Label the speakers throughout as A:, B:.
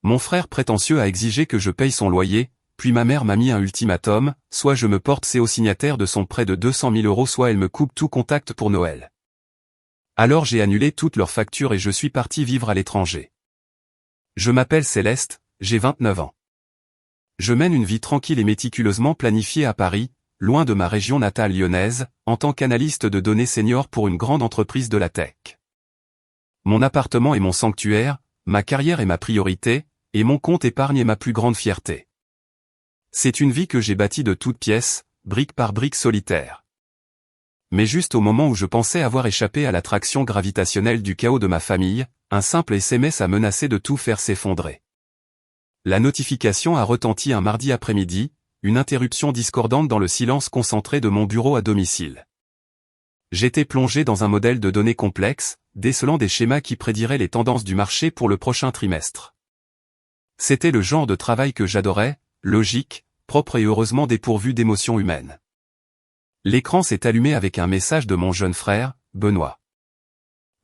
A: Mon frère prétentieux a exigé que je paye son loyer, puis ma mère m'a mis un ultimatum, soit je me porte au signataire de son prêt de 200 000 €, soit elle me coupe tout contact pour Noël. Alors j'ai annulé toutes leurs factures et je suis parti vivre à l'étranger. Je m'appelle Céleste, j'ai 29 ans. Je mène une vie tranquille et méticuleusement planifiée à Paris, loin de ma région natale lyonnaise, en tant qu'analyste de données senior pour une grande entreprise de la tech. Mon appartement est mon sanctuaire, ma carrière est ma priorité, et mon compte épargne est ma plus grande fierté. C'est une vie que j'ai bâtie de toutes pièces, brique par brique solitaire. Mais juste au moment où je pensais avoir échappé à l'attraction gravitationnelle du chaos de ma famille, un simple SMS a menacé de tout faire s'effondrer. La notification a retenti un mardi après-midi, une interruption discordante dans le silence concentré de mon bureau à domicile. J'étais plongé dans un modèle de données complexe, décelant des schémas qui prédiraient les tendances du marché pour le prochain trimestre. C'était le genre de travail que j'adorais, logique, propre et heureusement dépourvu d'émotions humaines. L'écran s'est allumé avec un message de mon jeune frère, Benoît.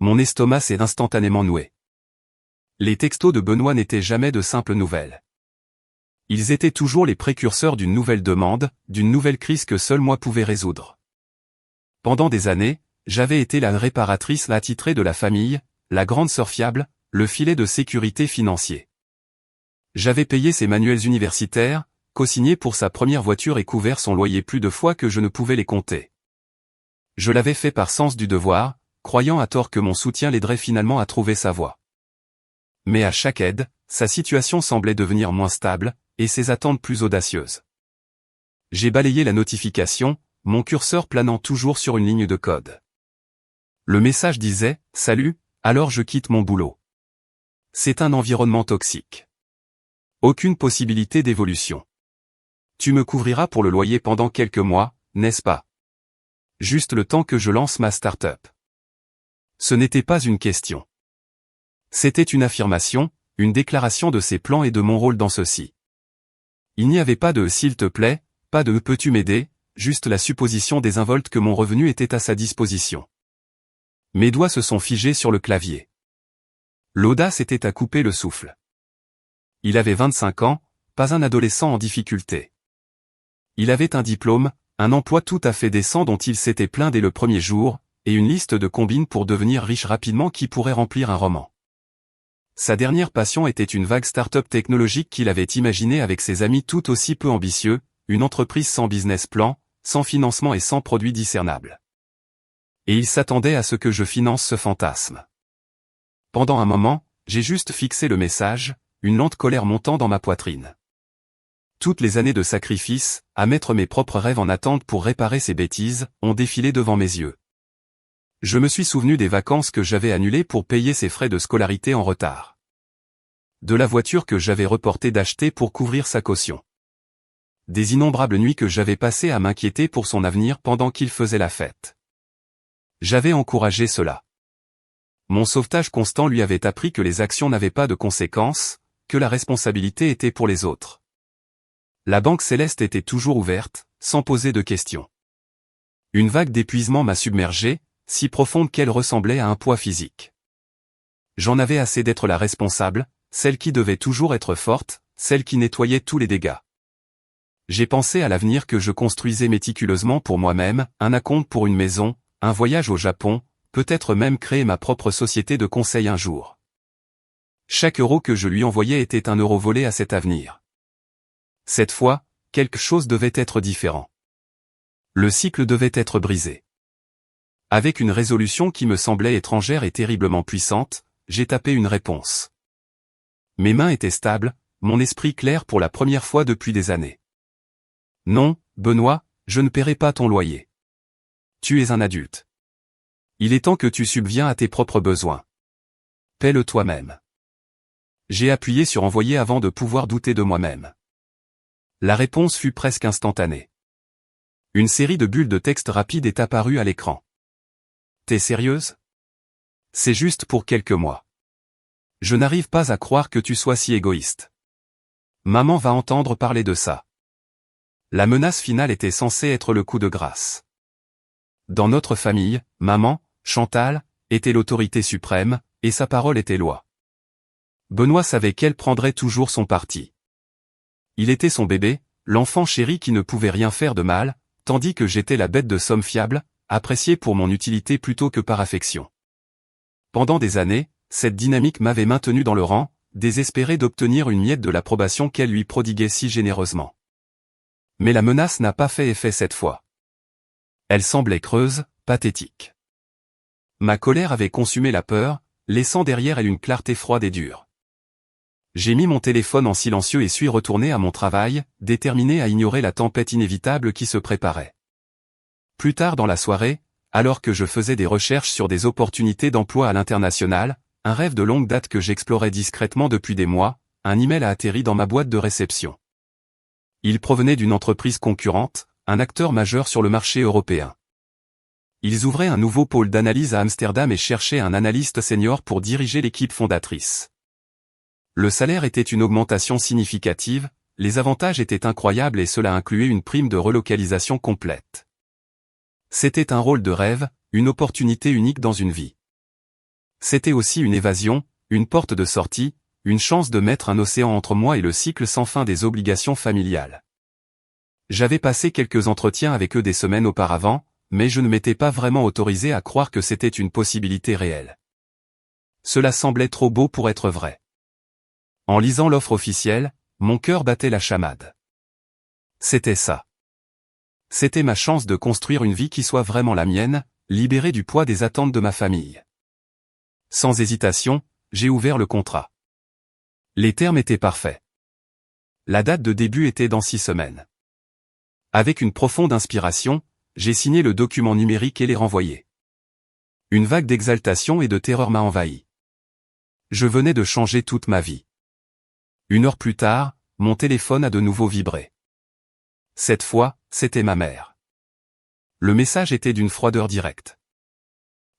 A: Mon estomac s'est instantanément noué. Les textos de Benoît n'étaient jamais de simples nouvelles. Ils étaient toujours les précurseurs d'une nouvelle demande, d'une nouvelle crise que seul moi pouvais résoudre. Pendant des années, j'avais été la réparatrice attitrée de la famille, la grande sœur fiable, le filet de sécurité financier. J'avais payé ses manuels universitaires, co-signé pour sa première voiture et couvert son loyer plus de fois que je ne pouvais les compter. Je l'avais fait par sens du devoir, croyant à tort que mon soutien l'aiderait finalement à trouver sa voie. Mais à chaque aide, sa situation semblait devenir moins stable, et ses attentes plus audacieuses. J'ai balayé la notification, mon curseur planant toujours sur une ligne de code. Le message disait « Salut, alors je quitte mon boulot. C'est un environnement toxique. Aucune possibilité d'évolution. Tu me couvriras pour le loyer pendant quelques mois, n'est-ce pas? Juste le temps que je lance ma start-up. » Ce n'était pas une question. C'était une affirmation, une déclaration de ses plans et de mon rôle dans ceci. Il n'y avait pas de « s'il te plaît », pas de « peux-tu m'aider », juste la supposition désinvolte que mon revenu était à sa disposition. Mes doigts se sont figés sur le clavier. L'audace était à couper le souffle. Il avait 25 ans, pas un adolescent en difficulté. Il avait un diplôme, un emploi tout à fait décent dont il s'était plaint dès le premier jour, et une liste de combines pour devenir riche rapidement qui pourrait remplir un roman. Sa dernière passion était une vague start-up technologique qu'il avait imaginée avec ses amis tout aussi peu ambitieux, une entreprise sans business plan, sans financement et sans produit discernable. Et il s'attendait à ce que je finance ce fantasme. Pendant un moment, j'ai juste fixé le message, une lente colère montant dans ma poitrine. Toutes les années de sacrifice, à mettre mes propres rêves en attente pour réparer ces bêtises, ont défilé devant mes yeux. Je me suis souvenu des vacances que j'avais annulées pour payer ses frais de scolarité en retard. De la voiture que j'avais reporté d'acheter pour couvrir sa caution. Des innombrables nuits que j'avais passées à m'inquiéter pour son avenir pendant qu'il faisait la fête. J'avais encouragé cela. Mon sauvetage constant lui avait appris que les actions n'avaient pas de conséquences, que la responsabilité était pour les autres. La banque céleste était toujours ouverte, sans poser de questions. Une vague d'épuisement m'a submergé, si profonde qu'elle ressemblait à un poids physique. J'en avais assez d'être la responsable, celle qui devait toujours être forte, celle qui nettoyait tous les dégâts. J'ai pensé à l'avenir que je construisais méticuleusement pour moi-même, un acompte pour une maison, un voyage au Japon, peut-être même créer ma propre société de conseil un jour. Chaque euro que je lui envoyais était un euro volé à cet avenir. Cette fois, quelque chose devait être différent. Le cycle devait être brisé. Avec une résolution qui me semblait étrangère et terriblement puissante, j'ai tapé une réponse. Mes mains étaient stables, mon esprit clair pour la première fois depuis des années. Non, Benoît, je ne paierai pas ton loyer. Tu es un adulte. Il est temps que tu subviens à tes propres besoins. Paie-le toi-même. J'ai appuyé sur envoyer avant de pouvoir douter de moi-même. La réponse fut presque instantanée. Une série de bulles de texte rapides est apparue à l'écran. T'es sérieuse? C'est juste pour quelques mois. Je n'arrive pas à croire que tu sois si égoïste. Maman va entendre parler de ça. La menace finale était censée être le coup de grâce. Dans notre famille, maman, Chantal, était l'autorité suprême, et sa parole était loi. Benoît savait qu'elle prendrait toujours son parti. Il était son bébé, l'enfant chéri qui ne pouvait rien faire de mal, tandis que j'étais la bête de somme fiable, appréciée pour mon utilité plutôt que par affection. Pendant des années, cette dynamique m'avait maintenu dans le rang, désespéré d'obtenir une miette de l'approbation qu'elle lui prodiguait si généreusement. Mais la menace n'a pas fait effet cette fois. Elle semblait creuse, pathétique. Ma colère avait consumé la peur, laissant derrière elle une clarté froide et dure. J'ai mis mon téléphone en silencieux et suis retourné à mon travail, déterminé à ignorer la tempête inévitable qui se préparait. Plus tard dans la soirée, alors que je faisais des recherches sur des opportunités d'emploi à l'international, un rêve de longue date que j'explorais discrètement depuis des mois, un email a atterri dans ma boîte de réception. Il provenait d'une entreprise concurrente, un acteur majeur sur le marché européen. Ils ouvraient un nouveau pôle d'analyse à Amsterdam et cherchaient un analyste senior pour diriger l'équipe fondatrice. Le salaire était une augmentation significative, les avantages étaient incroyables et cela incluait une prime de relocalisation complète. C'était un rôle de rêve, une opportunité unique dans une vie. C'était aussi une évasion, une porte de sortie, une chance de mettre un océan entre moi et le cycle sans fin des obligations familiales. J'avais passé quelques entretiens avec eux des semaines auparavant, mais je ne m'étais pas vraiment autorisé à croire que c'était une possibilité réelle. Cela semblait trop beau pour être vrai. En lisant l'offre officielle, mon cœur battait la chamade. C'était ça. C'était ma chance de construire une vie qui soit vraiment la mienne, libérée du poids des attentes de ma famille. Sans hésitation, j'ai ouvert le contrat. Les termes étaient parfaits. La date de début était dans 6 semaines. Avec une profonde inspiration, j'ai signé le document numérique et l'ai renvoyé. Une vague d'exaltation et de terreur m'a envahi. Je venais de changer toute ma vie. 1 heure plus tard, mon téléphone a de nouveau vibré. Cette fois, c'était ma mère. Le message était d'une froideur directe.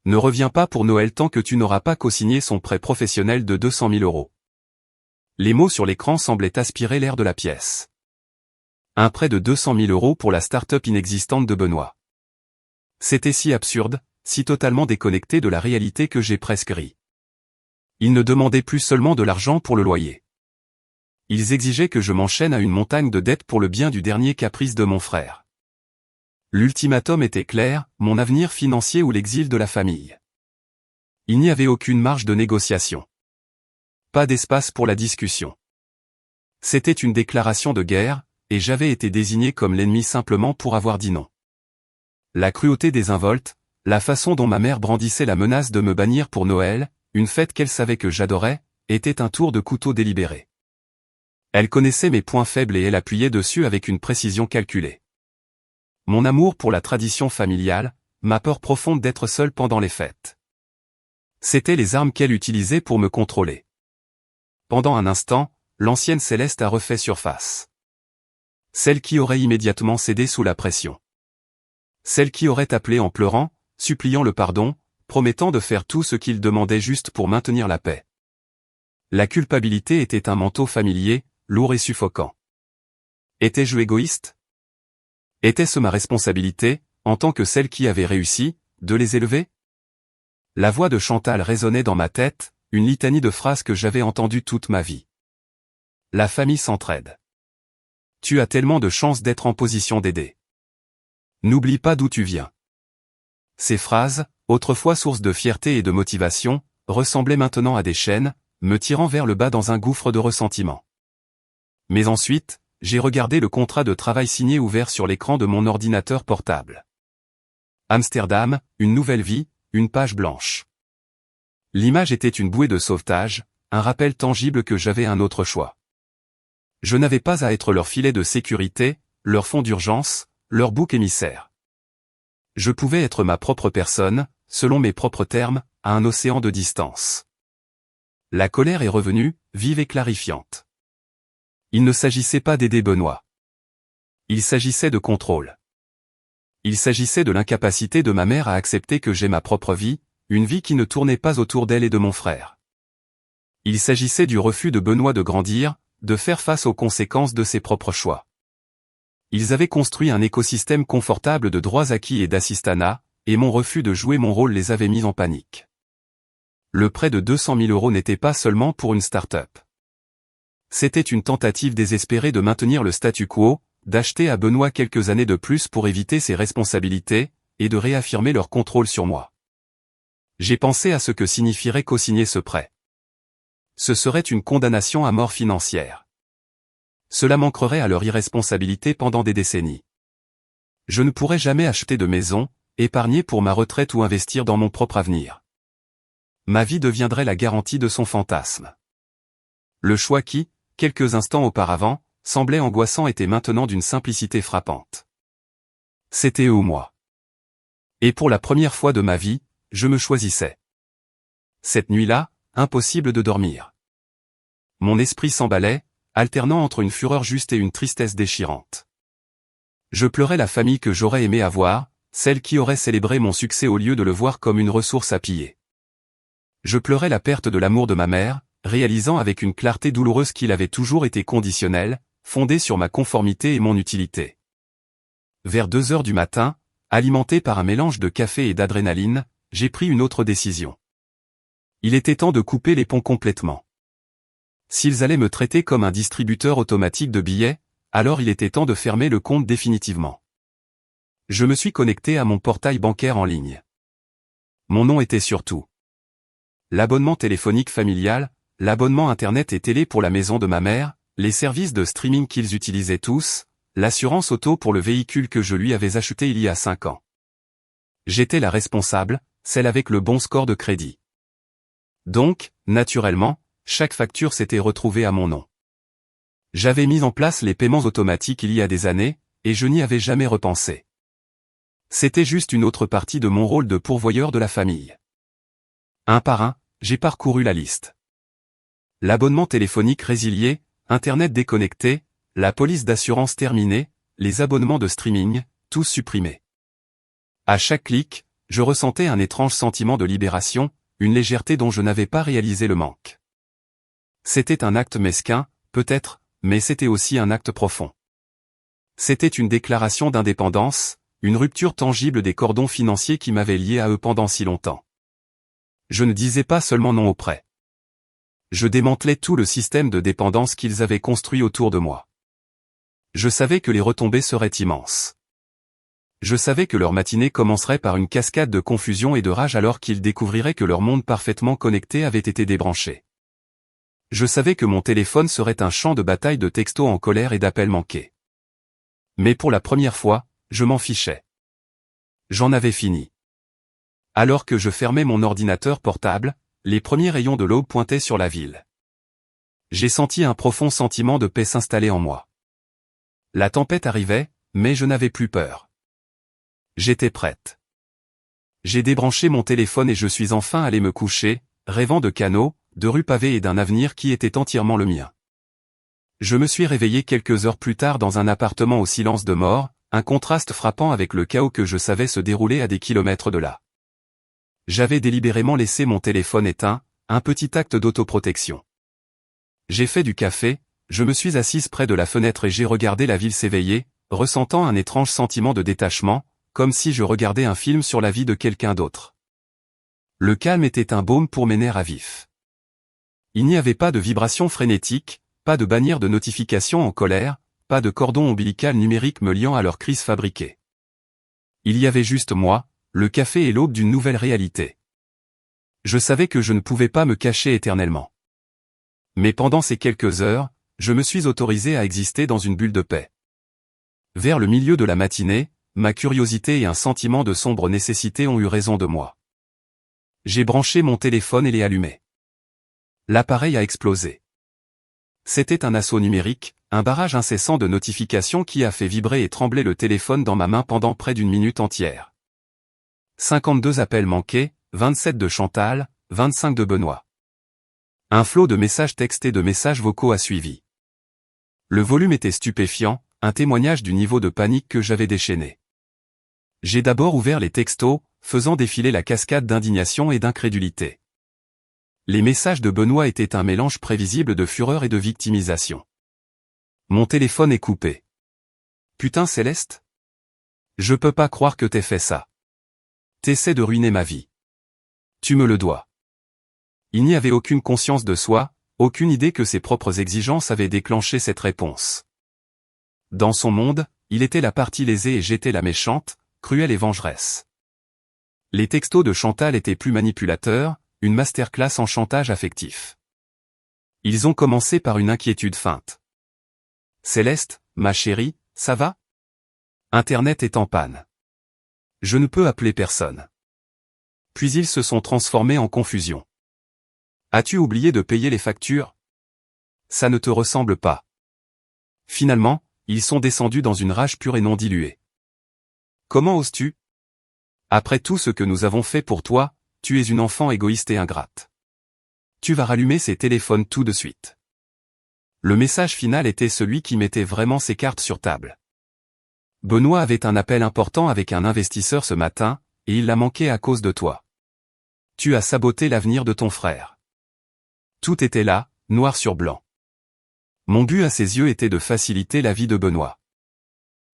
A: Ne reviens pas pour Noël tant que tu n'auras pas co-signé son prêt professionnel de 200 000 €. Les mots sur l'écran semblaient aspirer l'air de la pièce. Un prêt de 200 000 € pour la start-up inexistante de Benoît. C'était si absurde, si totalement déconnecté de la réalité que j'ai presque ri. Ils ne demandaient plus seulement de l'argent pour le loyer. Ils exigeaient que je m'enchaîne à une montagne de dettes pour le bien du dernier caprice de mon frère. L'ultimatum était clair, mon avenir financier ou l'exil de la famille. Il n'y avait aucune marge de négociation. Pas d'espace pour la discussion. C'était une déclaration de guerre, et j'avais été désigné comme l'ennemi simplement pour avoir dit non. La cruauté désinvolte, la façon dont ma mère brandissait la menace de me bannir pour Noël, une fête qu'elle savait que j'adorais, était un tour de couteau délibéré. Elle connaissait mes points faibles et elle appuyait dessus avec une précision calculée. Mon amour pour la tradition familiale, ma peur profonde d'être seul pendant les fêtes. C'étaient les armes qu'elle utilisait pour me contrôler. Pendant un instant, l'ancienne Céleste a refait surface. Celle qui aurait immédiatement cédé sous la pression. Celle qui aurait appelé en pleurant, suppliant le pardon, promettant de faire tout ce qu'il demandait juste pour maintenir la paix. La culpabilité était un manteau familier, lourd et suffocant. Étais-je égoïste? Était-ce ma responsabilité, en tant que celle qui avait réussi, de les élever? La voix de Chantal résonnait dans ma tête, une litanie de phrases que j'avais entendues toute ma vie. La famille s'entraide. Tu as tellement de chance d'être en position d'aider. N'oublie pas d'où tu viens. Ces phrases, autrefois source de fierté et de motivation, ressemblaient maintenant à des chaînes, me tirant vers le bas dans un gouffre de ressentiment. Mais ensuite, j'ai regardé le contrat de travail signé ouvert sur l'écran de mon ordinateur portable. Amsterdam, une nouvelle vie, une page blanche. L'image était une bouée de sauvetage, un rappel tangible que j'avais un autre choix. Je n'avais pas à être leur filet de sécurité, leur fond d'urgence, leur bouc émissaire. Je pouvais être ma propre personne, selon mes propres termes, à un océan de distance. La colère est revenue, vive et clarifiante. Il ne s'agissait pas d'aider Benoît. Il s'agissait de contrôle. Il s'agissait de l'incapacité de ma mère à accepter que j'ai ma propre vie, une vie qui ne tournait pas autour d'elle et de mon frère. Il s'agissait du refus de Benoît de grandir, de faire face aux conséquences de ses propres choix. Ils avaient construit un écosystème confortable de droits acquis et d'assistanat, et mon refus de jouer mon rôle les avait mis en panique. Le prêt de 200 000 € n'était pas seulement pour une start-up. C'était une tentative désespérée de maintenir le statu quo, d'acheter à Benoît quelques années de plus pour éviter ses responsabilités, et de réaffirmer leur contrôle sur moi. J'ai pensé à ce que signifierait co-signer ce prêt. Ce serait une condamnation à mort financière. Cela manquerait à leur irresponsabilité pendant des décennies. Je ne pourrais jamais acheter de maison, épargner pour ma retraite ou investir dans mon propre avenir. Ma vie deviendrait la garantie de son fantasme. Le choix qui, quelques instants auparavant, semblait angoissant était maintenant d'une simplicité frappante. C'était eux ou moi. Et pour la première fois de ma vie, je me choisissais. Cette nuit-là, impossible de dormir. Mon esprit s'emballait, alternant entre une fureur juste et une tristesse déchirante. Je pleurais la famille que j'aurais aimé avoir, celle qui aurait célébré mon succès au lieu de le voir comme une ressource à piller. Je pleurais la perte de l'amour de ma mère, réalisant avec une clarté douloureuse qu'il avait toujours été conditionnel, fondé sur ma conformité et mon utilité. Vers 2 heures du matin, alimenté par un mélange de café et d'adrénaline, j'ai pris une autre décision. Il était temps de couper les ponts complètement. S'ils allaient me traiter comme un distributeur automatique de billets, alors il était temps de fermer le compte définitivement. Je me suis connecté à mon portail bancaire en ligne. Mon nom était sur tout. L'abonnement téléphonique familial, l'abonnement internet et télé pour la maison de ma mère, les services de streaming qu'ils utilisaient tous, l'assurance auto pour le véhicule que je lui avais acheté il y a 5 ans. J'étais la responsable, celle avec le bon score de crédit. Donc, naturellement, chaque facture s'était retrouvée à mon nom. J'avais mis en place les paiements automatiques il y a des années, et je n'y avais jamais repensé. C'était juste une autre partie de mon rôle de pourvoyeur de la famille. Un par un, j'ai parcouru la liste. L'abonnement téléphonique résilié, Internet déconnecté, la police d'assurance terminée, les abonnements de streaming, tous supprimés. À chaque clic, je ressentais un étrange sentiment de libération, une légèreté dont je n'avais pas réalisé le manque. C'était un acte mesquin, peut-être, mais c'était aussi un acte profond. C'était une déclaration d'indépendance, une rupture tangible des cordons financiers qui m'avaient lié à eux pendant si longtemps. Je ne disais pas seulement non au prêt. Je démantelais tout le système de dépendance qu'ils avaient construit autour de moi. Je savais que les retombées seraient immenses. Je savais que leur matinée commencerait par une cascade de confusion et de rage alors qu'ils découvriraient que leur monde parfaitement connecté avait été débranché. Je savais que mon téléphone serait un champ de bataille de textos en colère et d'appels manqués. Mais pour la première fois, je m'en fichais. J'en avais fini. Alors que je fermais mon ordinateur portable, les premiers rayons de l'aube pointaient sur la ville. J'ai senti un profond sentiment de paix s'installer en moi. La tempête arrivait, mais je n'avais plus peur. J'étais prête. J'ai débranché mon téléphone et je suis enfin allé me coucher, rêvant de canaux, de rues pavées et d'un avenir qui était entièrement le mien. Je me suis réveillé quelques heures plus tard dans un appartement au silence de mort, un contraste frappant avec le chaos que je savais se dérouler à des kilomètres de là. J'avais délibérément laissé mon téléphone éteint, un petit acte d'autoprotection. J'ai fait du café, je me suis assise près de la fenêtre et j'ai regardé la ville s'éveiller, ressentant un étrange sentiment de détachement, comme si je regardais un film sur la vie de quelqu'un d'autre. Le calme était un baume pour mes nerfs à vif. Il n'y avait pas de vibration frénétique, pas de bannière de notification en colère, pas de cordon ombilical numérique me liant à leur crise fabriquée. Il y avait juste moi, le café et l'aube d'une nouvelle réalité. Je savais que je ne pouvais pas me cacher éternellement. Mais pendant ces quelques heures, je me suis autorisé à exister dans une bulle de paix. Vers le milieu de la matinée, ma curiosité et un sentiment de sombre nécessité ont eu raison de moi. J'ai branché mon téléphone et l'ai allumé. L'appareil a explosé. C'était un assaut numérique, un barrage incessant de notifications qui a fait vibrer et trembler le téléphone dans ma main pendant près d'une minute entière. 52 appels manqués, 27 de Chantal, 25 de Benoît. Un flot de messages textes et de messages vocaux a suivi. Le volume était stupéfiant, un témoignage du niveau de panique que j'avais déchaîné. J'ai d'abord ouvert les textos, faisant défiler la cascade d'indignation et d'incrédulité. Les messages de Benoît étaient un mélange prévisible de fureur et de victimisation. Mon téléphone est coupé. Putain Céleste? Je peux pas croire que t'aies fait ça. T'essaies de ruiner ma vie. Tu me le dois. Il n'y avait aucune conscience de soi, aucune idée que ses propres exigences avaient déclenché cette réponse. Dans son monde, il était la partie lésée et j'étais la méchante, cruelle et vengeresse. Les textos de Chantal étaient plus manipulateurs, une masterclass en chantage affectif. Ils ont commencé par une inquiétude feinte. « Céleste, ma chérie, ça va ? Internet est en panne. Je ne peux appeler personne. » Puis ils se sont transformés en confusion. « As-tu oublié de payer les factures ? Ça ne te ressemble pas. » Finalement, ils sont descendus dans une rage pure et non diluée. « Comment oses-tu ? Après tout ce que nous avons fait pour toi, tu es une enfant égoïste et ingrate. Tu vas rallumer ces téléphones tout de suite. » Le message final était celui qui mettait vraiment ses cartes sur table. Benoît avait un appel important avec un investisseur ce matin, et il l'a manqué à cause de toi. Tu as saboté l'avenir de ton frère. Tout était là, noir sur blanc. Mon but à ses yeux était de faciliter la vie de Benoît.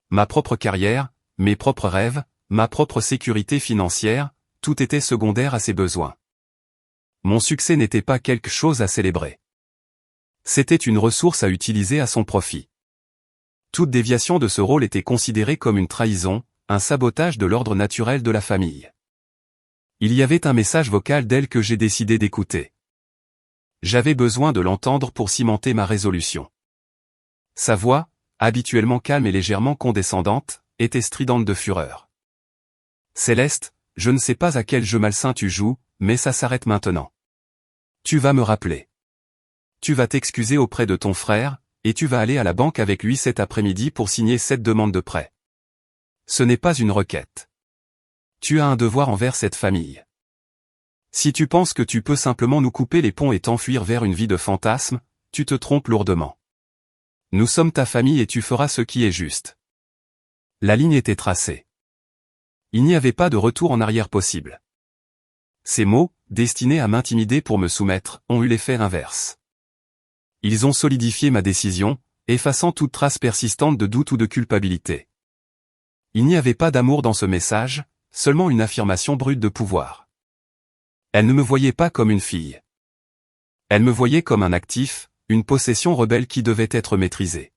A: Ma propre carrière, mes propres rêves, ma propre sécurité financière, tout était secondaire à ses besoins. Mon succès n'était pas quelque chose à célébrer. C'était une ressource à utiliser à son profit. Toute déviation de ce rôle était considérée comme une trahison, un sabotage de l'ordre naturel de la famille. Il y avait un message vocal d'elle que j'ai décidé d'écouter. J'avais besoin de l'entendre pour cimenter ma résolution. Sa voix, habituellement calme et légèrement condescendante, était stridente de fureur. « Céleste, je ne sais pas à quel jeu malsain tu joues, mais ça s'arrête maintenant. Tu vas me rappeler. Tu vas t'excuser auprès de ton frère, et tu vas aller à la banque avec lui cet après-midi pour signer cette demande de prêt. Ce n'est pas une requête. Tu as un devoir envers cette famille. Si tu penses que tu peux simplement nous couper les ponts et t'enfuir vers une vie de fantasmes, tu te trompes lourdement. Nous sommes ta famille et tu feras ce qui est juste. » La ligne était tracée. Il n'y avait pas de retour en arrière possible. Ces mots, destinés à m'intimider pour me soumettre, ont eu l'effet inverse. Ils ont solidifié ma décision, effaçant toute trace persistante de doute ou de culpabilité. Il n'y avait pas d'amour dans ce message, seulement une affirmation brute de pouvoir. Elle ne me voyait pas comme une fille. Elle me voyait comme un actif, une possession rebelle qui devait être maîtrisée.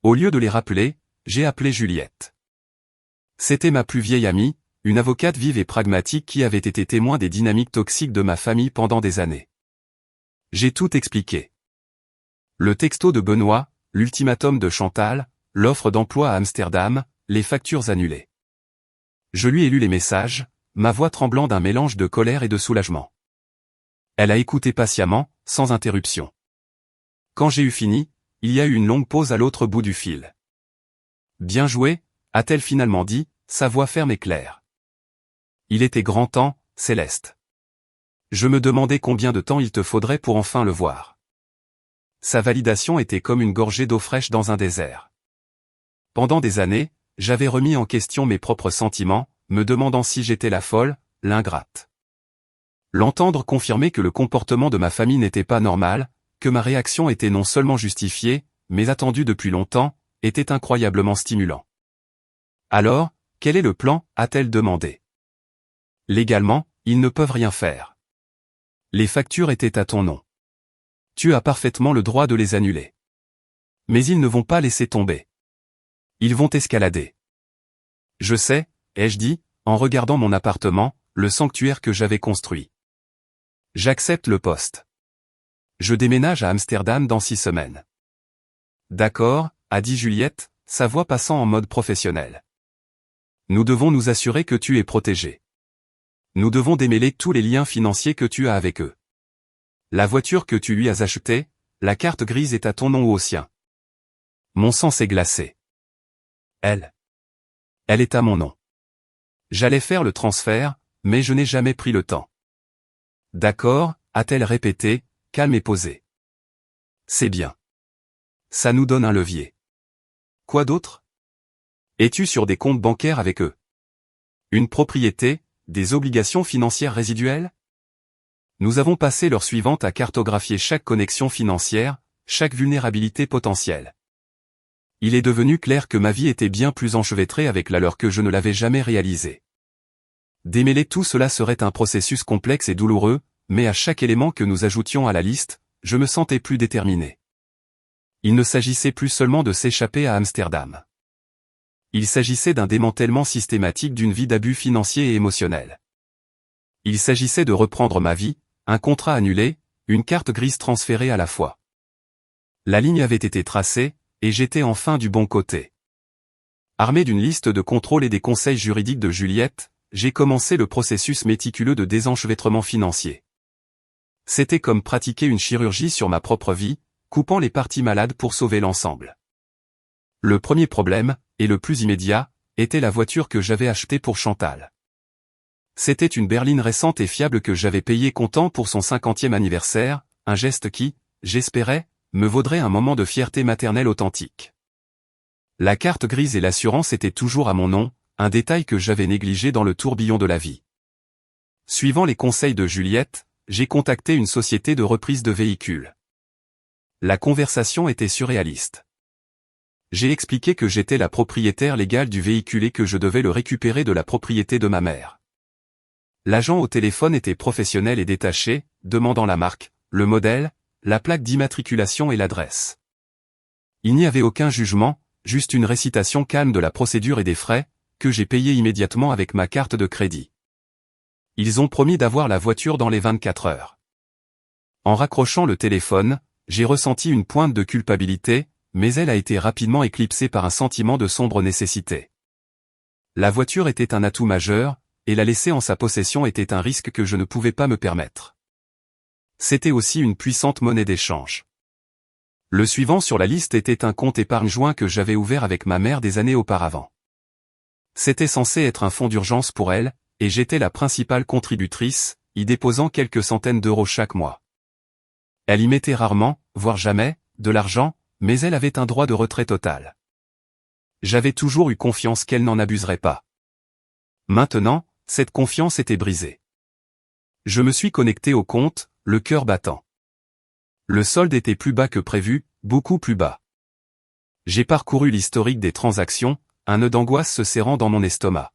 A: Au lieu de les rappeler, j'ai appelé Juliette. C'était ma plus vieille amie, une avocate vive et pragmatique qui avait été témoin des dynamiques toxiques de ma famille pendant des années. J'ai tout expliqué. Le texto de Benoît, l'ultimatum de Chantal, l'offre d'emploi à Amsterdam, les factures annulées. Je lui ai lu les messages, ma voix tremblant d'un mélange de colère et de soulagement. Elle a écouté patiemment, sans interruption. Quand j'ai eu fini, il y a eu une longue pause à l'autre bout du fil. « Bien joué », a-t-elle finalement dit, sa voix ferme et claire. Il était grand temps, Céleste. Je me demandais combien de temps il te faudrait pour enfin le voir. Sa validation était comme une gorgée d'eau fraîche dans un désert. Pendant des années, j'avais remis en question mes propres sentiments, me demandant si j'étais la folle, l'ingrate. L'entendre confirmer que le comportement de ma famille n'était pas normal, que ma réaction était non seulement justifiée, mais attendue depuis longtemps, était incroyablement stimulant. « Alors, quel est le plan ?» a-t-elle demandé. « Légalement, ils ne peuvent rien faire. Les factures étaient à ton nom. Tu as parfaitement le droit de les annuler. Mais ils ne vont pas laisser tomber. Ils vont escalader. Je sais, ai-je dit, en regardant mon appartement, le sanctuaire que j'avais construit. J'accepte le poste. Je déménage à Amsterdam dans 6 semaines. D'accord, a dit Juliette, sa voix passant en mode professionnel. Nous devons nous assurer que tu es protégé. Nous devons démêler tous les liens financiers que tu as avec eux. La voiture que tu lui as achetée, la carte grise est à ton nom ou au sien. Mon sang s'est glacé. Elle est à mon nom. J'allais faire le transfert, mais je n'ai jamais pris le temps. D'accord, a-t-elle répété, calme et posée. C'est bien. Ça nous donne un levier. Quoi d'autre? Es-tu sur des comptes bancaires avec eux? Une propriété, des obligations financières résiduelles? Nous avons passé l'heure suivante à cartographier chaque connexion financière, chaque vulnérabilité potentielle. Il est devenu clair que ma vie était bien plus enchevêtrée avec la leur que je ne l'avais jamais réalisé. Démêler tout cela serait un processus complexe et douloureux, mais à chaque élément que nous ajoutions à la liste, je me sentais plus déterminé. Il ne s'agissait plus seulement de s'échapper à Amsterdam. Il s'agissait d'un démantèlement systématique d'une vie d'abus financiers et émotionnels. Il s'agissait de reprendre ma vie, un contrat annulé, une carte grise transférée à la fois. La ligne avait été tracée, et j'étais enfin du bon côté. Armé d'une liste de contrôles et des conseils juridiques de Juliette, j'ai commencé le processus méticuleux de désenchevêtrement financier. C'était comme pratiquer une chirurgie sur ma propre vie, coupant les parties malades pour sauver l'ensemble. Le premier problème, et le plus immédiat, était la voiture que j'avais achetée pour Chantal. C'était une berline récente et fiable que j'avais payée comptant pour son 50e anniversaire, un geste qui, j'espérais, me vaudrait un moment de fierté maternelle authentique. La carte grise et l'assurance étaient toujours à mon nom, un détail que j'avais négligé dans le tourbillon de la vie. Suivant les conseils de Juliette, j'ai contacté une société de reprise de véhicules. La conversation était surréaliste. J'ai expliqué que j'étais la propriétaire légale du véhicule et que je devais le récupérer de la propriété de ma mère. L'agent au téléphone était professionnel et détaché, demandant la marque, le modèle, la plaque d'immatriculation et l'adresse. Il n'y avait aucun jugement, juste une récitation calme de la procédure et des frais, que j'ai payé immédiatement avec ma carte de crédit. Ils ont promis d'avoir la voiture dans les 24 heures. En raccrochant le téléphone, j'ai ressenti une pointe de culpabilité, mais elle a été rapidement éclipsée par un sentiment de sombre nécessité. La voiture était un atout majeur, et la laisser en sa possession était un risque que je ne pouvais pas me permettre. C'était aussi une puissante monnaie d'échange. Le suivant sur la liste était un compte épargne joint que j'avais ouvert avec ma mère des années auparavant. C'était censé être un fonds d'urgence pour elle, et j'étais la principale contributrice, y déposant quelques centaines d'euros chaque mois. Elle y mettait rarement, voire jamais, de l'argent, mais elle avait un droit de retrait total. J'avais toujours eu confiance qu'elle n'en abuserait pas. Maintenant, cette confiance était brisée. Je me suis connecté au compte, le cœur battant. Le solde était plus bas que prévu, beaucoup plus bas. J'ai parcouru l'historique des transactions, un nœud d'angoisse se serrant dans mon estomac.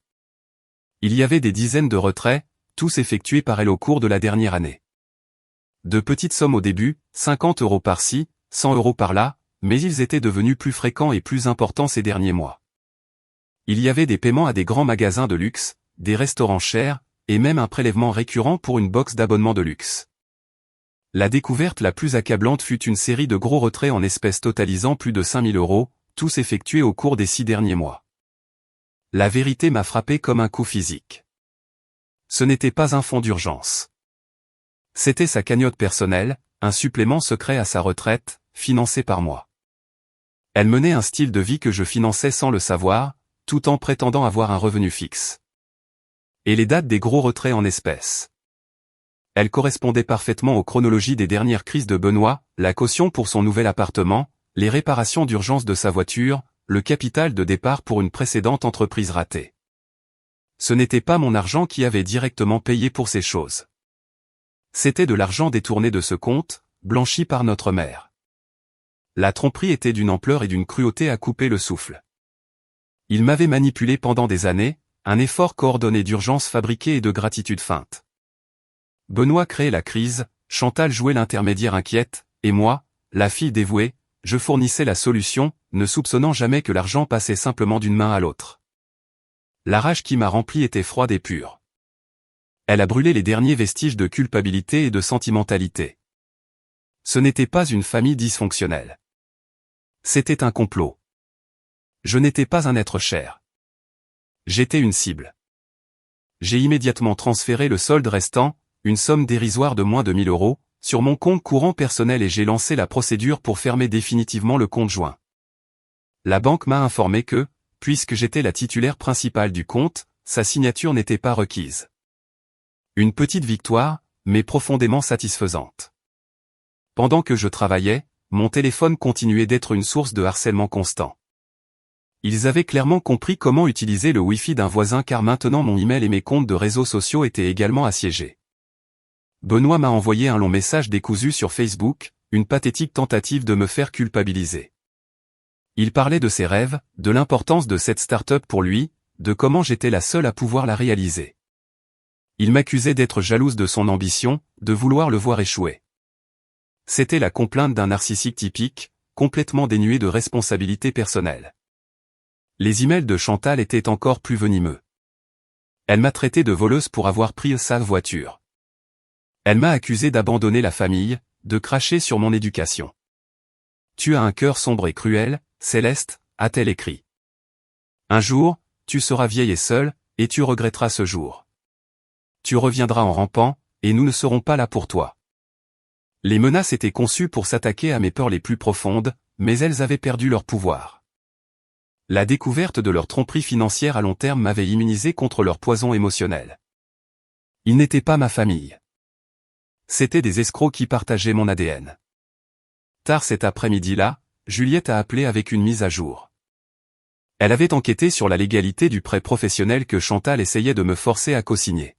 A: Il y avait des dizaines de retraits, tous effectués par elle au cours de la dernière année. De petites sommes au début, 50 euros par-ci, 100 euros par-là, mais ils étaient devenus plus fréquents et plus importants ces derniers mois. Il y avait des paiements à des grands magasins de luxe, des restaurants chers, et même un prélèvement récurrent pour une box d'abonnement de luxe. La découverte la plus accablante fut une série de gros retraits en espèces totalisant plus de 5 000 euros, tous effectués au cours des 6 derniers mois. La vérité m'a frappé comme un coup physique. Ce n'était pas un fonds d'urgence. C'était sa cagnotte personnelle, un supplément secret à sa retraite, financé par moi. Elle menait un style de vie que je finançais sans le savoir, tout en prétendant avoir un revenu fixe. Et les dates des gros retraits en espèces. Elle correspondait parfaitement aux chronologies des dernières crises de Benoît, la caution pour son nouvel appartement, les réparations d'urgence de sa voiture, le capital de départ pour une précédente entreprise ratée. Ce n'était pas mon argent qui avait directement payé pour ces choses. C'était de l'argent détourné de ce compte, blanchi par notre mère. La tromperie était d'une ampleur et d'une cruauté à couper le souffle. Il m'avait manipulé pendant des années, un effort coordonné d'urgence fabriqué et de gratitude feinte. Benoît créait la crise, Chantal jouait l'intermédiaire inquiète, et moi, la fille dévouée, je fournissais la solution, ne soupçonnant jamais que l'argent passait simplement d'une main à l'autre. La rage qui m'a rempli était froide et pure. Elle a brûlé les derniers vestiges de culpabilité et de sentimentalité. Ce n'était pas une famille dysfonctionnelle. C'était un complot. Je n'étais pas un être cher. J'étais une cible. J'ai immédiatement transféré le solde restant, une somme dérisoire de moins de 1 000 euros, sur mon compte courant personnel et j'ai lancé la procédure pour fermer définitivement le compte joint. La banque m'a informé que, puisque j'étais la titulaire principale du compte, sa signature n'était pas requise. Une petite victoire, mais profondément satisfaisante. Pendant que je travaillais, mon téléphone continuait d'être une source de harcèlement constant. Ils avaient clairement compris comment utiliser le Wi-Fi d'un voisin car maintenant mon email et mes comptes de réseaux sociaux étaient également assiégés. Benoît m'a envoyé un long message décousu sur Facebook, une pathétique tentative de me faire culpabiliser. Il parlait de ses rêves, de l'importance de cette start-up pour lui, de comment j'étais la seule à pouvoir la réaliser. Il m'accusait d'être jalouse de son ambition, de vouloir le voir échouer. C'était la complainte d'un narcissique typique, complètement dénué de responsabilité personnelle. Les emails de Chantal étaient encore plus venimeux. Elle m'a traité de voleuse pour avoir pris sa voiture. Elle m'a accusé d'abandonner la famille, de cracher sur mon éducation. Tu as un cœur sombre et cruel, Céleste, a-t-elle écrit. Un jour, tu seras vieille et seule, et tu regretteras ce jour. Tu reviendras en rampant, et nous ne serons pas là pour toi. Les menaces étaient conçues pour s'attaquer à mes peurs les plus profondes, mais elles avaient perdu leur pouvoir. La découverte de leur tromperie financière à long terme m'avait immunisé contre leur poison émotionnel. Ils n'étaient pas ma famille. C'étaient des escrocs qui partageaient mon ADN. Tard cet après-midi-là, Juliette a appelé avec une mise à jour. Elle avait enquêté sur la légalité du prêt professionnel que Chantal essayait de me forcer à co-signer.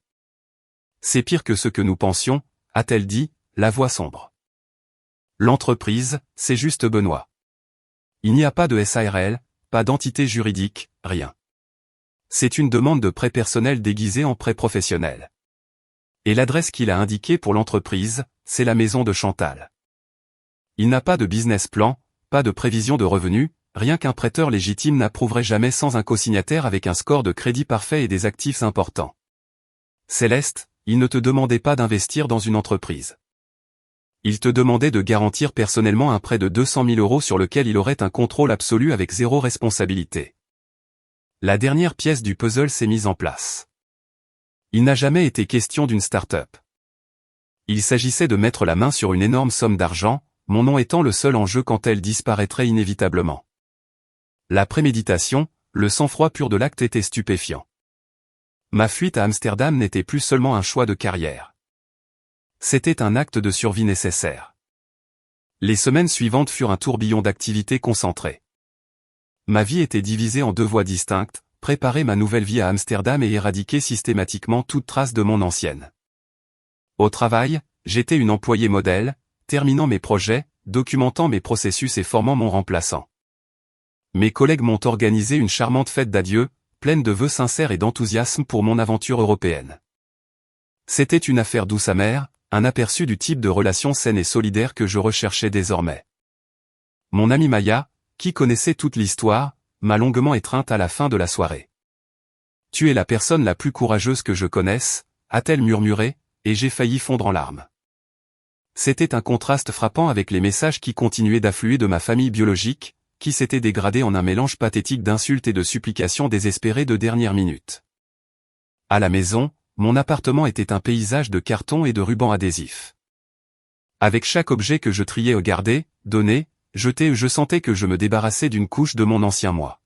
A: C'est pire que ce que nous pensions, a-t-elle dit, la voix sombre. L'entreprise, c'est juste Benoît. Il n'y a pas de SARL, pas d'entité juridique, rien. C'est une demande de prêt personnel déguisée en prêt professionnel. Et l'adresse qu'il a indiquée pour l'entreprise, c'est la maison de Chantal. Il n'a pas de business plan, pas de prévision de revenus, rien qu'un prêteur légitime n'approuverait jamais sans un co-signataire avec un score de crédit parfait et des actifs importants. Céleste, il ne te demandait pas d'investir dans une entreprise. Il te demandait de garantir personnellement un prêt de 200 000 € sur lequel il aurait un contrôle absolu avec zéro responsabilité. La dernière pièce du puzzle s'est mise en place. Il n'a jamais été question d'une start-up. Il s'agissait de mettre la main sur une énorme somme d'argent, mon nom étant le seul en jeu quand elle disparaîtrait inévitablement. La préméditation, le sang-froid pur de l'acte était stupéfiant. Ma fuite à Amsterdam n'était plus seulement un choix de carrière. C'était un acte de survie nécessaire. Les semaines suivantes furent un tourbillon d'activités concentrées. Ma vie était divisée en deux voies distinctes, préparer ma nouvelle vie à Amsterdam et éradiquer systématiquement toute trace de mon ancienne. Au travail, j'étais une employée modèle, terminant mes projets, documentant mes processus et formant mon remplaçant. Mes collègues m'ont organisé une charmante fête d'adieu, pleine de vœux sincères et d'enthousiasme pour mon aventure européenne. C'était une affaire douce amère, un aperçu du type de relation saine et solidaire que je recherchais désormais. Mon amie Maya, qui connaissait toute l'histoire, m'a longuement étreinte à la fin de la soirée. « Tu es la personne la plus courageuse que je connaisse », a-t-elle murmuré, et j'ai failli fondre en larmes. C'était un contraste frappant avec les messages qui continuaient d'affluer de ma famille biologique, qui s'était dégradée en un mélange pathétique d'insultes et de supplications désespérées de dernière minute. À la maison, mon appartement était un paysage de cartons et de rubans adhésifs. Avec chaque objet que je triais ou gardais, donnais, jetais, je sentais que je me débarrassais d'une couche de mon ancien moi.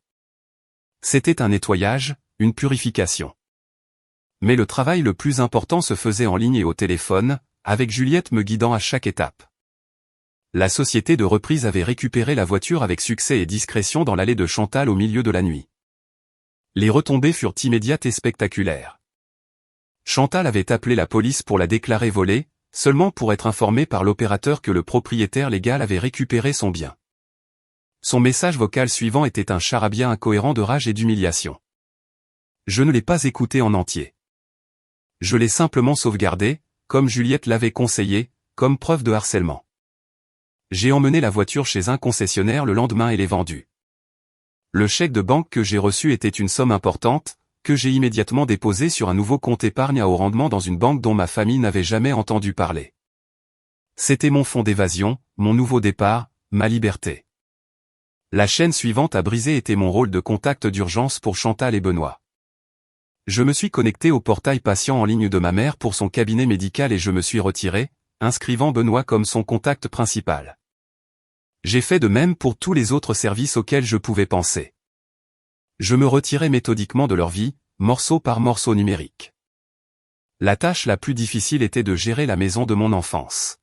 A: C'était un nettoyage, une purification. Mais le travail le plus important se faisait en ligne et au téléphone, avec Juliette me guidant à chaque étape. La société de reprise avait récupéré la voiture avec succès et discrétion dans l'allée de Chantal au milieu de la nuit. Les retombées furent immédiates et spectaculaires. Chantal avait appelé la police pour la déclarer volée, seulement pour être informée par l'opérateur que le propriétaire légal avait récupéré son bien. Son message vocal suivant était un charabia incohérent de rage et d'humiliation. Je ne l'ai pas écouté en entier. Je l'ai simplement sauvegardé, comme Juliette l'avait conseillé, comme preuve de harcèlement. J'ai emmené la voiture chez un concessionnaire le lendemain et l'ai vendue. Le chèque de banque que j'ai reçu était une somme importante, que j'ai immédiatement déposé sur un nouveau compte épargne à haut rendement dans une banque dont ma famille n'avait jamais entendu parler. C'était mon fonds d'évasion, mon nouveau départ, ma liberté. La chaîne suivante à briser était mon rôle de contact d'urgence pour Chantal et Benoît. Je me suis connecté au portail patient en ligne de ma mère pour son cabinet médical et je me suis retiré, inscrivant Benoît comme son contact principal. J'ai fait de même pour tous les autres services auxquels je pouvais penser. Je me retirais méthodiquement de leur vie, morceau par morceau numérique. La tâche la plus difficile était de gérer la maison de mon enfance.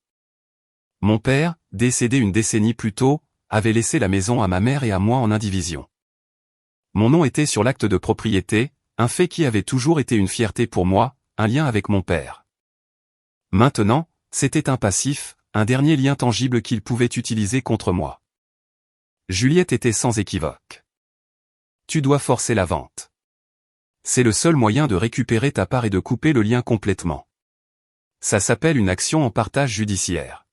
A: Mon père, décédé une décennie plus tôt, avait laissé la maison à ma mère et à moi en indivision. Mon nom était sur l'acte de propriété, un fait qui avait toujours été une fierté pour moi, un lien avec mon père. Maintenant, c'était un passif, un dernier lien tangible qu'il pouvait utiliser contre moi. Juliette était sans équivoque. Tu dois forcer la vente. C'est le seul moyen de récupérer ta part et de couper le lien complètement. Ça s'appelle une action en partage judiciaire.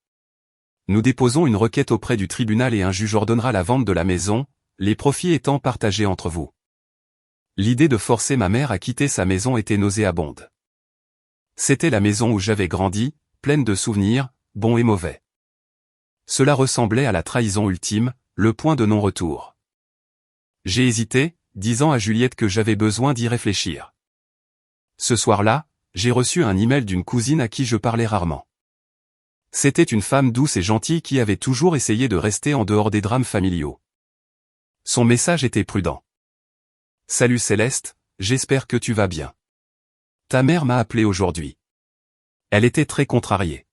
A: Nous déposons une requête auprès du tribunal et un juge ordonnera la vente de la maison, les profits étant partagés entre vous. L'idée de forcer ma mère à quitter sa maison était nauséabonde. C'était la maison où j'avais grandi, pleine de souvenirs, bons et mauvais. Cela ressemblait à la trahison ultime, le point de non-retour. J'ai hésité, disant à Juliette que j'avais besoin d'y réfléchir. Ce soir-là, j'ai reçu un email d'une cousine à qui je parlais rarement. C'était une femme douce et gentille qui avait toujours essayé de rester en dehors des drames familiaux. Son message était prudent. « Salut Céleste, j'espère que tu vas bien. Ta mère m'a appelé aujourd'hui. Elle était très contrariée.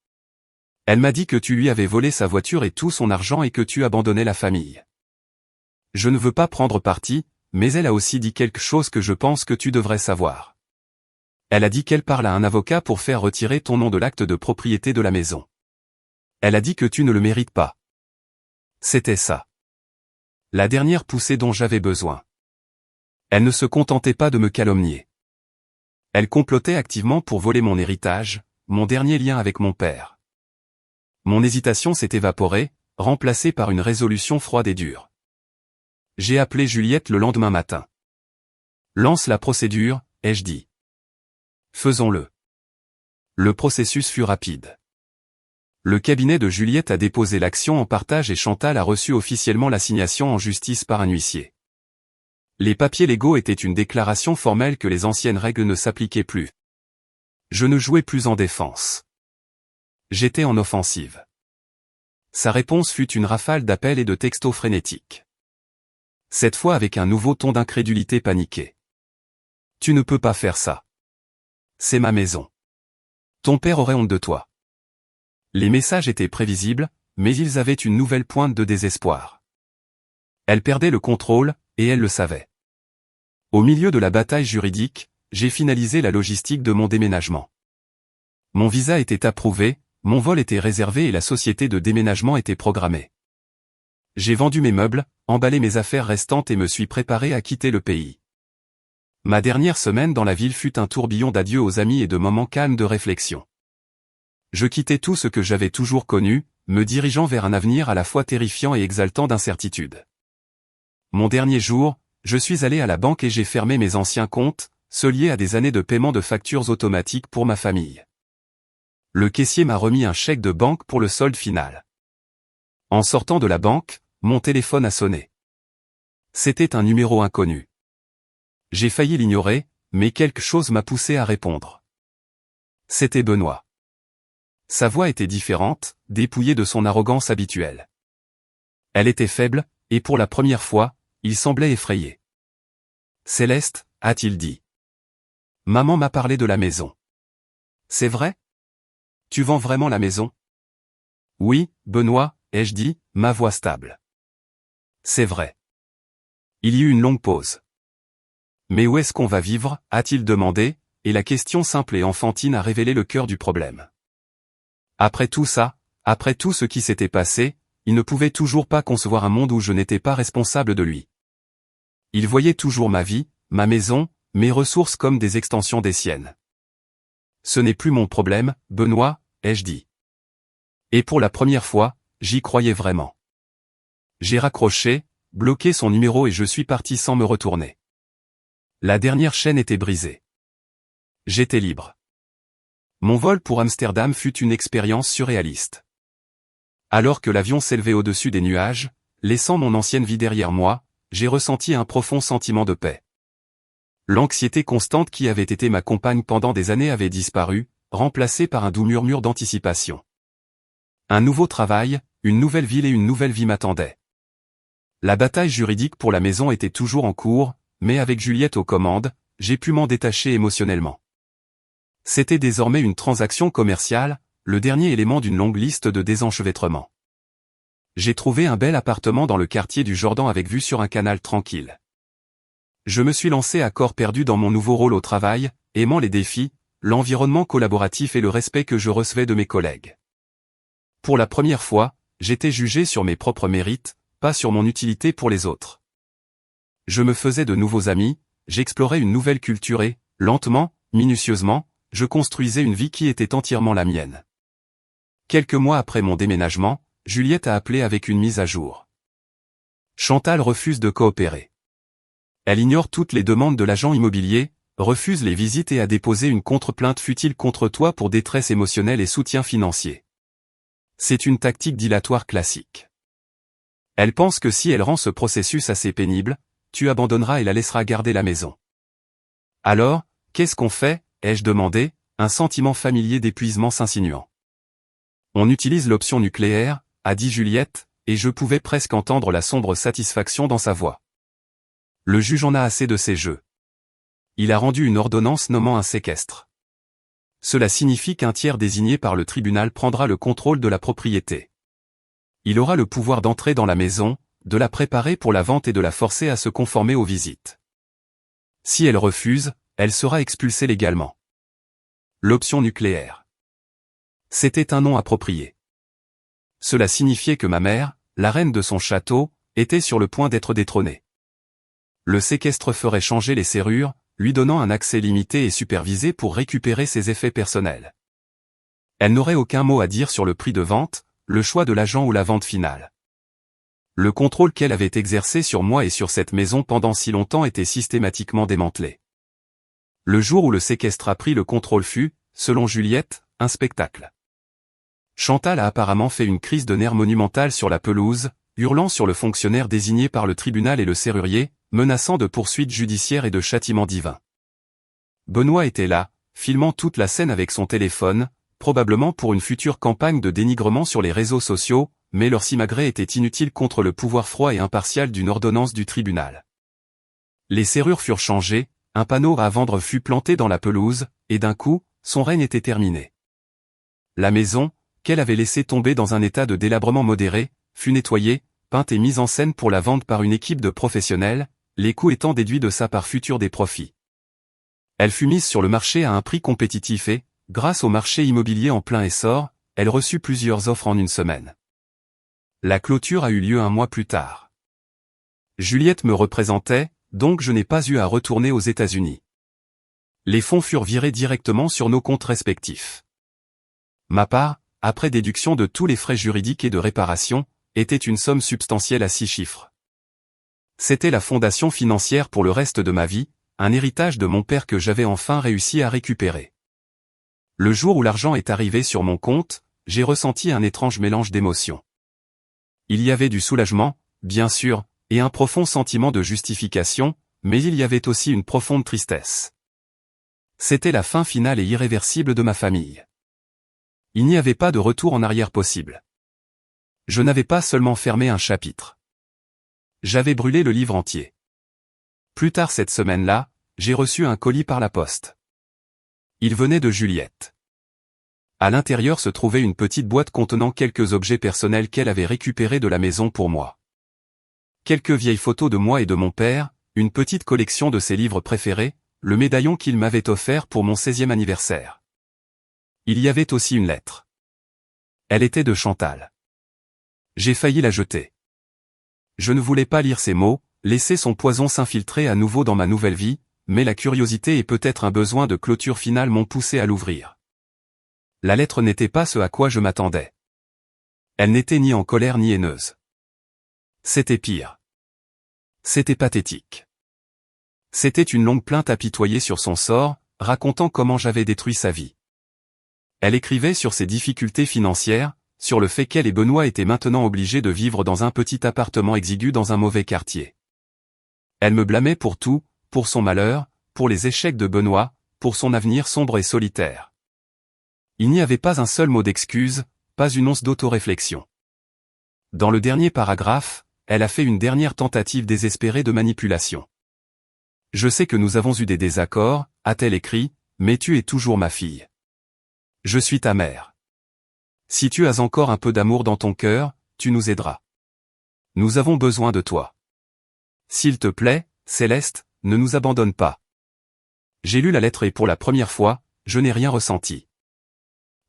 A: Elle m'a dit que tu lui avais volé sa voiture et tout son argent et que tu abandonnais la famille. Je ne veux pas prendre parti, mais elle a aussi dit quelque chose que je pense que tu devrais savoir. Elle a dit qu'elle parle à un avocat pour faire retirer ton nom de l'acte de propriété de la maison. Elle a dit que tu ne le mérites pas. » C'était ça. La dernière poussée dont j'avais besoin. Elle ne se contentait pas de me calomnier. Elle complotait activement pour voler mon héritage, mon dernier lien avec mon père. Mon hésitation s'est évaporée, remplacée par une résolution froide et dure. J'ai appelé Juliette le lendemain matin. « Lance la procédure », ai-je dit. « Faisons-le. » Le processus fut rapide. Le cabinet de Juliette a déposé l'action en partage et Chantal a reçu officiellement l'assignation en justice par un huissier. Les papiers légaux étaient une déclaration formelle que les anciennes règles ne s'appliquaient plus. Je ne jouais plus en défense. J'étais en offensive. Sa réponse fut une rafale d'appels et de textos frénétiques. Cette fois avec un nouveau ton d'incrédulité paniquée. « Tu ne peux pas faire ça. C'est ma maison. Ton père aurait honte de toi. » Les messages étaient prévisibles, mais ils avaient une nouvelle pointe de désespoir. Elle perdait le contrôle, et elle le savait. Au milieu de la bataille juridique, j'ai finalisé la logistique de mon déménagement. Mon visa était approuvé, mon vol était réservé et la société de déménagement était programmée. J'ai vendu mes meubles, emballé mes affaires restantes et me suis préparé à quitter le pays. Ma dernière semaine dans la ville fut un tourbillon d'adieux aux amis et de moments calmes de réflexion. Je quittais tout ce que j'avais toujours connu, me dirigeant vers un avenir à la fois terrifiant et exaltant d'incertitude. Mon dernier jour, je suis allé à la banque et j'ai fermé mes anciens comptes, ceux liés à des années de paiement de factures automatiques pour ma famille. Le caissier m'a remis un chèque de banque pour le solde final. En sortant de la banque, mon téléphone a sonné. C'était un numéro inconnu. J'ai failli l'ignorer, mais quelque chose m'a poussé à répondre. C'était Benoît. Sa voix était différente, dépouillée de son arrogance habituelle. Elle était faible, et pour la première fois, il semblait effrayé. « Céleste » a-t-il dit. « Maman m'a parlé de la maison. »« C'est vrai ? Tu vends vraiment la maison ?»« Oui, Benoît » ai-je dit, ma voix stable. « C'est vrai. » Il y eut une longue pause. « Mais où est-ce qu'on va vivre » a-t-il demandé, et la question simple et enfantine a révélé le cœur du problème. Après tout ça, après tout ce qui s'était passé, il ne pouvait toujours pas concevoir un monde où je n'étais pas responsable de lui. Il voyait toujours ma vie, ma maison, mes ressources comme des extensions des siennes. « Ce n'est plus mon problème, Benoît » ai-je dit. Et pour la première fois, j'y croyais vraiment. J'ai raccroché, bloqué son numéro et je suis parti sans me retourner. La dernière chaîne était brisée. J'étais libre. Mon vol pour Amsterdam fut une expérience surréaliste. Alors que l'avion s'élevait au-dessus des nuages, laissant mon ancienne vie derrière moi, j'ai ressenti un profond sentiment de paix. L'anxiété constante qui avait été ma compagne pendant des années avait disparu, remplacée par un doux murmure d'anticipation. Un nouveau travail, une nouvelle ville et une nouvelle vie m'attendaient. La bataille juridique pour la maison était toujours en cours, mais avec Juliette aux commandes, j'ai pu m'en détacher émotionnellement. C'était désormais une transaction commerciale, le dernier élément d'une longue liste de désenchevêtrements. J'ai trouvé un bel appartement dans le quartier du Jordan avec vue sur un canal tranquille. Je me suis lancé à corps perdu dans mon nouveau rôle au travail, aimant les défis, l'environnement collaboratif et le respect que je recevais de mes collègues. Pour la première fois, j'étais jugé sur mes propres mérites, pas sur mon utilité pour les autres. Je me faisais de nouveaux amis, j'explorais une nouvelle culture et, lentement, minutieusement, je construisais une vie qui était entièrement la mienne. Quelques mois après mon déménagement, Juliette a appelé avec une mise à jour. Chantal refuse de coopérer. Elle ignore toutes les demandes de l'agent immobilier, refuse les visites et a déposé une contre-plainte futile contre toi pour détresse émotionnelle et soutien financier. C'est une tactique dilatoire classique. Elle pense que si elle rend ce processus assez pénible, tu abandonneras et la laisseras garder la maison. Alors, qu'est-ce qu'on fait, ai-je demandé, un sentiment familier d'épuisement s'insinuant. On utilise l'option nucléaire, a dit Juliette, et je pouvais presque entendre la sombre satisfaction dans sa voix. Le juge en a assez de ces jeux. Il a rendu une ordonnance nommant un séquestre. Cela signifie qu'un tiers désigné par le tribunal prendra le contrôle de la propriété. Il aura le pouvoir d'entrer dans la maison, de la préparer pour la vente et de la forcer à se conformer aux visites. Si elle refuse, elle sera expulsée légalement. L'option nucléaire. C'était un nom approprié. Cela signifiait que ma mère, la reine de son château, était sur le point d'être détrônée. Le séquestre ferait changer les serrures, lui donnant un accès limité et supervisé pour récupérer ses effets personnels. Elle n'aurait aucun mot à dire sur le prix de vente, le choix de l'agent ou la vente finale. Le contrôle qu'elle avait exercé sur moi et sur cette maison pendant si longtemps était systématiquement démantelé. Le jour où le séquestre a pris le contrôle fut, selon Juliette, un spectacle. Chantal a apparemment fait une crise de nerfs monumentale sur la pelouse, hurlant sur le fonctionnaire désigné par le tribunal et le serrurier, menaçant de poursuites judiciaires et de châtiments divins. Benoît était là, filmant toute la scène avec son téléphone, probablement pour une future campagne de dénigrement sur les réseaux sociaux, mais leur simagrée était inutile contre le pouvoir froid et impartial d'une ordonnance du tribunal. Les serrures furent changées, un panneau à vendre fut planté dans la pelouse, et d'un coup, son règne était terminé. La maison, qu'elle avait laissée tomber dans un état de délabrement modéré, fut nettoyée, peinte et mise en scène pour la vente par une équipe de professionnels, les coûts étant déduits de sa part future des profits. Elle fut mise sur le marché à un prix compétitif et, grâce au marché immobilier en plein essor, elle reçut plusieurs offres en une semaine. La clôture a eu lieu un mois plus tard. Juliette me représentait, donc je n'ai pas eu à retourner aux États-Unis. Les fonds furent virés directement sur nos comptes respectifs. Ma part, après déduction de tous les frais juridiques et de réparation, était une somme substantielle à 6 chiffres. C'était la fondation financière pour le reste de ma vie, un héritage de mon père que j'avais enfin réussi à récupérer. Le jour où l'argent est arrivé sur mon compte, j'ai ressenti un étrange mélange d'émotions. Il y avait du soulagement, bien sûr, et un profond sentiment de justification, mais il y avait aussi une profonde tristesse. C'était la fin finale et irréversible de ma famille. Il n'y avait pas de retour en arrière possible. Je n'avais pas seulement fermé un chapitre. J'avais brûlé le livre entier. Plus tard cette semaine-là, j'ai reçu un colis par la poste. Il venait de Juliette. À l'intérieur se trouvait une petite boîte contenant quelques objets personnels qu'elle avait récupérés de la maison pour moi. Quelques vieilles photos de moi et de mon père, une petite collection de ses livres préférés, le médaillon qu'il m'avait offert pour mon 16e anniversaire. Il y avait aussi une lettre. Elle était de Chantal. J'ai failli la jeter. Je ne voulais pas lire ces mots, laisser son poison s'infiltrer à nouveau dans ma nouvelle vie, mais la curiosité et peut-être un besoin de clôture finale m'ont poussé à l'ouvrir. La lettre n'était pas ce à quoi je m'attendais. Elle n'était ni en colère ni haineuse. C'était pire. C'était pathétique. C'était une longue plainte apitoyée sur son sort, racontant comment j'avais détruit sa vie. Elle écrivait sur ses difficultés financières, sur le fait qu'elle et Benoît étaient maintenant obligés de vivre dans un petit appartement exigu dans un mauvais quartier. Elle me blâmait pour tout, pour son malheur, pour les échecs de Benoît, pour son avenir sombre et solitaire. Il n'y avait pas un seul mot d'excuse, pas une once d'autoréflexion. Dans le dernier paragraphe, elle a fait une dernière tentative désespérée de manipulation. Je sais que nous avons eu des désaccords, a-t-elle écrit, mais tu es toujours ma fille. Je suis ta mère. Si tu as encore un peu d'amour dans ton cœur, tu nous aideras. Nous avons besoin de toi. S'il te plaît, Céleste, ne nous abandonne pas. J'ai lu la lettre et pour la première fois, je n'ai rien ressenti.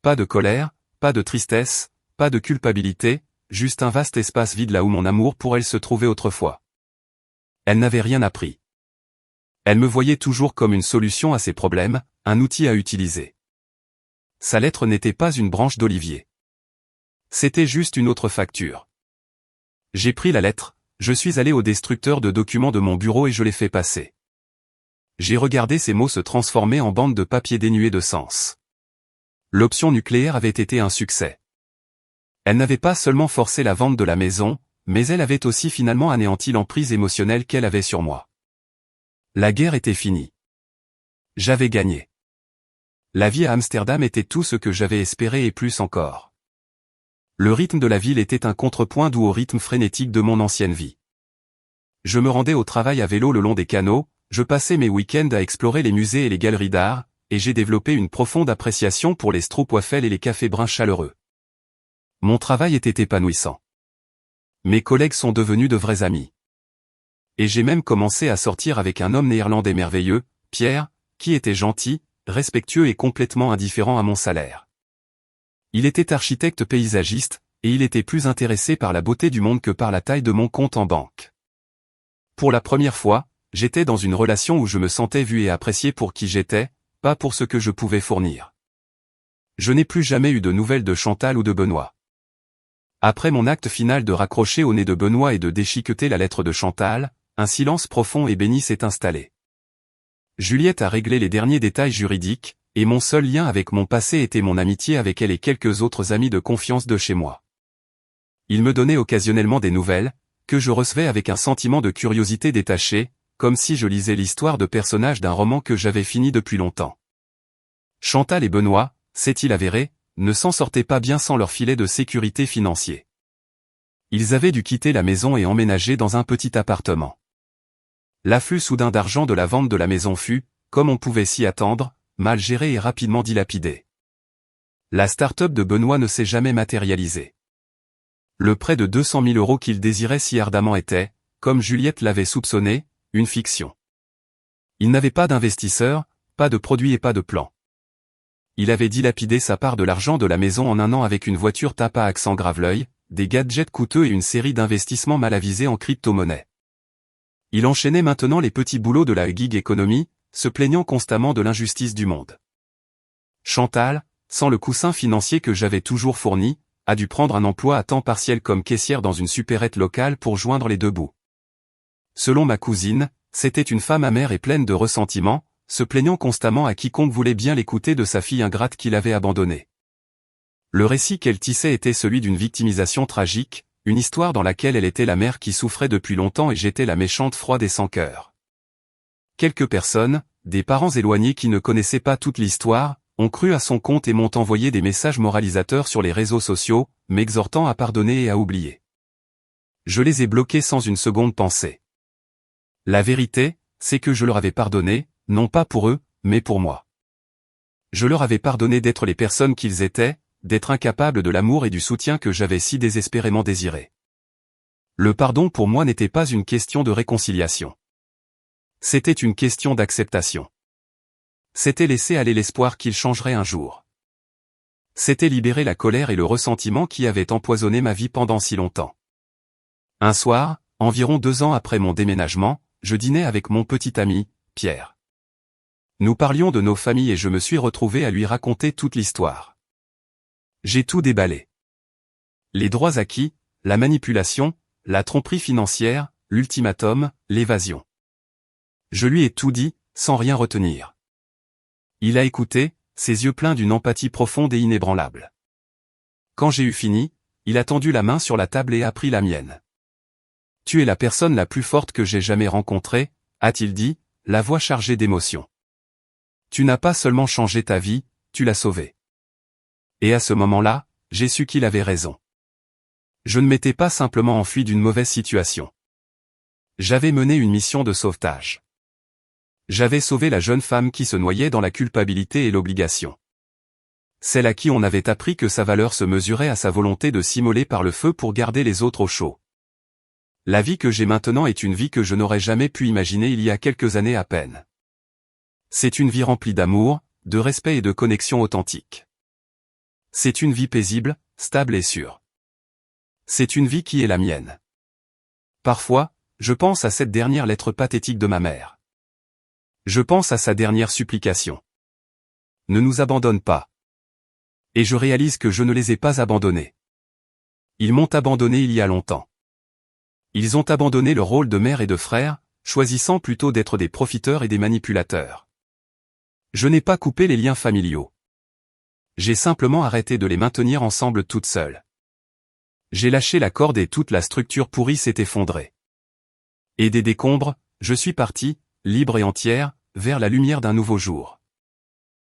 A: Pas de colère, pas de tristesse, pas de culpabilité, juste un vaste espace vide là où mon amour pour elle se trouvait autrefois. Elle n'avait rien appris. Elle me voyait toujours comme une solution à ses problèmes, un outil à utiliser. Sa lettre n'était pas une branche d'olivier. C'était juste une autre facture. J'ai pris la lettre, je suis allé au destructeur de documents de mon bureau et je l'ai fait passer. J'ai regardé ces mots se transformer en bandes de papier dénuées de sens. L'option nucléaire avait été un succès. Elle n'avait pas seulement forcé la vente de la maison, mais elle avait aussi finalement anéanti l'emprise émotionnelle qu'elle avait sur moi. La guerre était finie. J'avais gagné. La vie à Amsterdam était tout ce que j'avais espéré et plus encore. Le rythme de la ville était un contrepoint doux au rythme frénétique de mon ancienne vie. Je me rendais au travail à vélo le long des canaux, je passais mes week-ends à explorer les musées et les galeries d'art, et j'ai développé une profonde appréciation pour les stroopwafels et les cafés bruns chaleureux. Mon travail était épanouissant. Mes collègues sont devenus de vrais amis. Et j'ai même commencé à sortir avec un homme néerlandais merveilleux, Pierre, qui était gentil, respectueux et complètement indifférent à mon salaire. Il était architecte paysagiste, et il était plus intéressé par la beauté du monde que par la taille de mon compte en banque. Pour la première fois, j'étais dans une relation où je me sentais vu et apprécié pour qui j'étais, pas pour ce que je pouvais fournir. Je n'ai plus jamais eu de nouvelles de Chantal ou de Benoît. Après mon acte final de raccrocher au nez de Benoît et de déchiqueter la lettre de Chantal, un silence profond et béni s'est installé. Juliette a réglé les derniers détails juridiques, et mon seul lien avec mon passé était mon amitié avec elle et quelques autres amis de confiance de chez moi. Ils me donnaient occasionnellement des nouvelles, que je recevais avec un sentiment de curiosité détachée, comme si je lisais l'histoire de personnages d'un roman que j'avais fini depuis longtemps. Chantal et Benoît, c'est-il avéré, ne s'en sortaient pas bien sans leur filet de sécurité financier. Ils avaient dû quitter la maison et emménager dans un petit appartement. L'afflux soudain d'argent de la vente de la maison fut, comme on pouvait s'y attendre, mal géré et rapidement dilapidé. La start-up de Benoît ne s'est jamais matérialisée. Le prêt de 200 000 € qu'il désirait si ardemment était, comme Juliette l'avait soupçonné, une fiction. Il n'avait pas d'investisseur, pas de produit et pas de plan. Il avait dilapidé sa part de l'argent de la maison en un an avec une voiture tape à accent grave-l'œil, des gadgets coûteux et une série d'investissements mal avisés en crypto-monnaie. Il enchaînait maintenant les petits boulots de la gig economy, se plaignant constamment de l'injustice du monde. Chantal, sans le coussin financier que j'avais toujours fourni, a dû prendre un emploi à temps partiel comme caissière dans une supérette locale pour joindre les deux bouts. Selon ma cousine, c'était une femme amère et pleine de ressentiment, se plaignant constamment à quiconque voulait bien l'écouter de sa fille ingrate qu'il avait abandonnée. Le récit qu'elle tissait était celui d'une victimisation tragique, une histoire dans laquelle elle était la mère qui souffrait depuis longtemps et j'étais la méchante froide et sans cœur. Quelques personnes, des parents éloignés qui ne connaissaient pas toute l'histoire, ont cru à son compte et m'ont envoyé des messages moralisateurs sur les réseaux sociaux, m'exhortant à pardonner et à oublier. Je les ai bloqués sans une seconde pensée. La vérité, c'est que je leur avais pardonné, non pas pour eux, mais pour moi. Je leur avais pardonné d'être les personnes qu'ils étaient, d'être incapables de l'amour et du soutien que j'avais si désespérément désiré. Le pardon pour moi n'était pas une question de réconciliation. C'était une question d'acceptation. C'était laisser aller l'espoir qu'il changerait un jour. C'était libérer la colère et le ressentiment qui avaient empoisonné ma vie pendant si longtemps. Un soir, environ 2 ans après mon déménagement, je dînais avec mon petit ami, Pierre. Nous parlions de nos familles et je me suis retrouvé à lui raconter toute l'histoire. J'ai tout déballé. Les droits acquis, la manipulation, la tromperie financière, l'ultimatum, l'évasion. Je lui ai tout dit, sans rien retenir. Il a écouté, ses yeux pleins d'une empathie profonde et inébranlable. Quand j'ai eu fini, il a tendu la main sur la table et a pris la mienne. « Tu es la personne la plus forte que j'ai jamais rencontrée », a-t-il dit, la voix chargée d'émotion. « Tu n'as pas seulement changé ta vie, tu l'as sauvée. » Et à ce moment-là, j'ai su qu'il avait raison. Je ne m'étais pas simplement enfui d'une mauvaise situation. J'avais mené une mission de sauvetage. J'avais sauvé la jeune femme qui se noyait dans la culpabilité et l'obligation. Celle à qui on avait appris que sa valeur se mesurait à sa volonté de s'immoler par le feu pour garder les autres au chaud. La vie que j'ai maintenant est une vie que je n'aurais jamais pu imaginer il y a quelques années à peine. C'est une vie remplie d'amour, de respect et de connexion authentique. C'est une vie paisible, stable et sûre. C'est une vie qui est la mienne. Parfois, je pense à cette dernière lettre pathétique de ma mère. Je pense à sa dernière supplication. Ne nous abandonne pas. Et je réalise que je ne les ai pas abandonnés. Ils m'ont abandonné il y a longtemps. Ils ont abandonné le rôle de mère et de frère, choisissant plutôt d'être des profiteurs et des manipulateurs. Je n'ai pas coupé les liens familiaux. J'ai simplement arrêté de les maintenir ensemble toutes seules. J'ai lâché la corde et toute la structure pourrie s'est effondrée. Et des décombres, je suis parti, libre et entière, vers la lumière d'un nouveau jour.